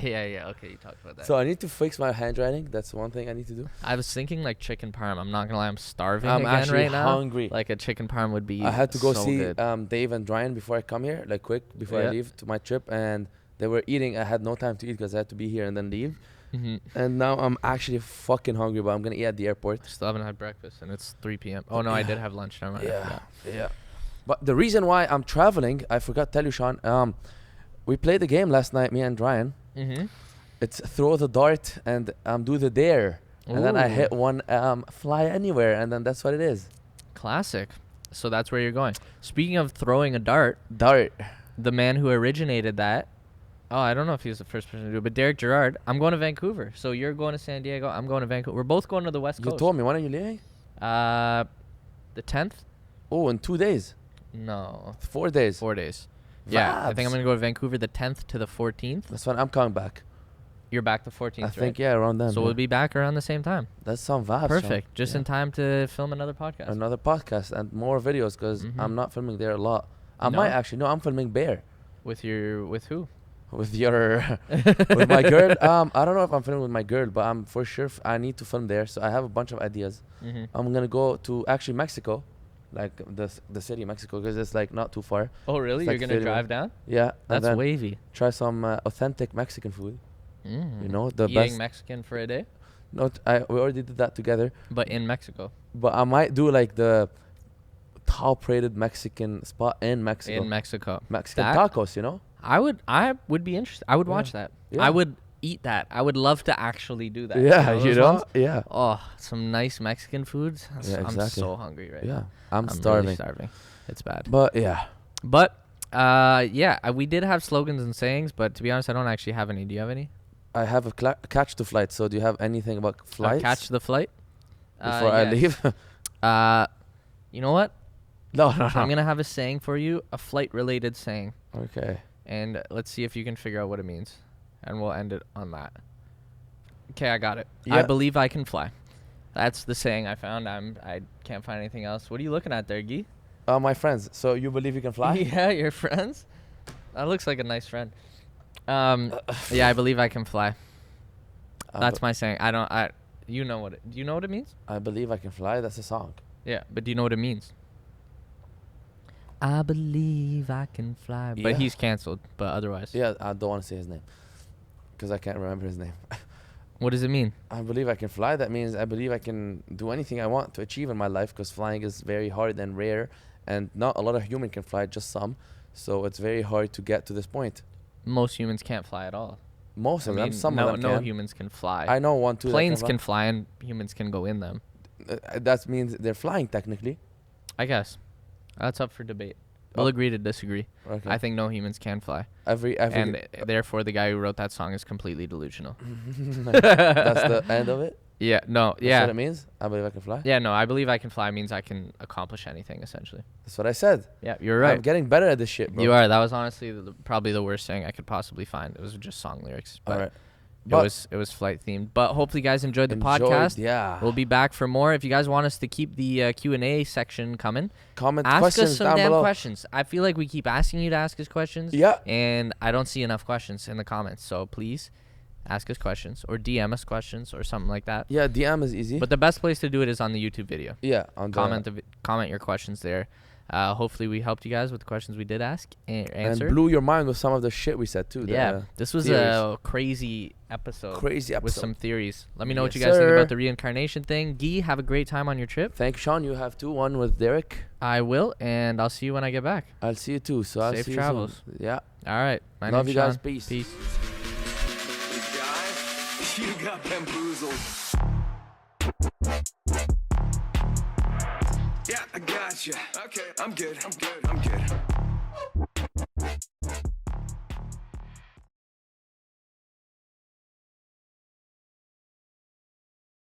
Okay, you talked about that. So I need to fix my handwriting. That's one thing I need to do. I was thinking like chicken parm. I'm not gonna lie, I'm starving I'm again actually right now. hungry. Like a chicken parm would be. I had to go so see good. Dave and Ryan before I come here, like quick before I Yeah. leave to my trip, and they were eating. I had no time to eat because I had to be here and then leave. Mm-hmm. And now I'm actually fucking hungry, but I'm gonna eat at the airport. Still haven't had breakfast, and it's 3 p.m. Oh no, I did have lunch. Never mind. I forgot. Yeah. But the reason why I'm traveling, I forgot to tell you, Sean. We played the game last night, me and Ryan. Mm-hmm. It's throw the dart and do the dare, and then I Ooh. hit one fly anywhere, and then that's what it is. Classic. So that's where you're going. Speaking of throwing a dart, Dart. the man who originated that. Oh, I don't know if he was the first person to do it, but Derek Gerard. I'm going to Vancouver. So you're going to San Diego. I'm going to Vancouver. We're both going to the West You Coast. told me, when are you leaving? The 10th? Oh, in 2 days, No, 4 days. 4 days. Yeah, I think I'm Vibes. going to go to Vancouver the 10th to the 14th. That's when I'm coming back. You're back the 14th, I right? think around then. So we'll be back around the same time. That's some vibes. Perfect. Sean. Just Yeah. in time to film another podcast. Another podcast and more videos because Mhm. I'm not filming there a lot. I No? might actually. No, I'm filming Bear With who? with your with my girl. I don't know if I'm filming with my girl, but I'm for sure. I need to film there, so I have a bunch of ideas. Mm-hmm. I'm gonna go to actually Mexico, like the city of Mexico, because it's like not too far. Oh, really? It's You're like going to 30 drive down? Yeah, and That's then wavy. try some authentic Mexican food. Mm. You know, the Eating best. Mexican for a day? We already did that together, But in Mexico. but I might do like the top-rated Mexican spot in Mexico. In Mexico. Mexican That- tacos, you know. I would be interested. I would Yeah. watch that. Yeah. I would eat that. I would love to actually do that. Yeah, you those know. ones? Yeah, Oh, some nice Mexican foods. Yeah, I'm exactly. so hungry right yeah. now. I'm Really starving. starving. It's bad. But yeah, But we did have slogans and sayings, but to be honest, I don't actually have any. Do you have any? I have a catch to flight. So do you have anything about flights Catch the flight. before I yeah. leave? You know what? no. I'm gonna have a saying for you, a flight-related saying, Okay. and let's see if you can figure out what it means, and we'll end it on that. Okay, I got it. I Yeah. believe I can fly. That's the saying I found. I can't find anything else. What are you looking at there, Guy? My friends. So you believe you can fly? Yeah, your friends. That looks like a nice friend. Yeah, I believe I can fly. That's my saying. You know what? Do you know what it means? I believe I can fly. That's a song. Yeah, but do you know what it means? I believe I can fly. Yeah. But he's canceled. But otherwise, Yeah, I don't want to say his name because I can't remember his name. what does it mean? I believe I can fly. That means I believe I can do anything I want to achieve in my life because flying is very hard and rare, and not a lot of human can fly, just some. So it's very hard to get to this point. Most humans can't fly at all. Most I of them, mean, some no, of them no can. humans can fly. I know one, two. Planes that can fly and humans can go in them. that means they're flying technically. I guess. That's up for debate. We'll Oh. agree to disagree. Okay. I think no humans can fly. every And therefore, the guy who wrote that song is completely delusional. that's the end of it. Yeah, no, That's yeah. what it means. I believe I can fly. Yeah, no, I believe I can fly means I can accomplish anything, essentially. That's what I said. Yeah, you're I'm right. getting better at this shit, bro. You are. That was honestly probably the worst thing I could possibly find. It was just song lyrics. But All right. it was flight themed. But hopefully, you guys enjoyed the Enjoyed, podcast. Yeah. We'll be back for more. If you guys want us to keep the Q&A section coming, Comment ask questions us some down damn below. questions. I feel like we keep asking you to ask us questions. Yeah. And I don't see enough questions in the comments. So please ask us questions or DM us questions or something like that. Yeah, DM is easy. But the best place to do it is on the YouTube video. yeah, on Comment your questions there. Hopefully we helped you guys with the questions we did ask and answer. and blew your mind with some of the shit we said too. Yeah, this was a crazy episode. Crazy episode with some theories. Let me know what you Yes, guys think sir. about the reincarnation thing. Guy, have a great time on your trip. Thank you, Sean. You have two. One with Derek. I will, and I'll see you when I get back. I'll see you too. So I'll Safe see travels. you soon. Yeah. All right. My Love name's you guys. Sean. Peace. Peace. Guy, you got bamboozled. Yeah, I got you. Okay, I'm good.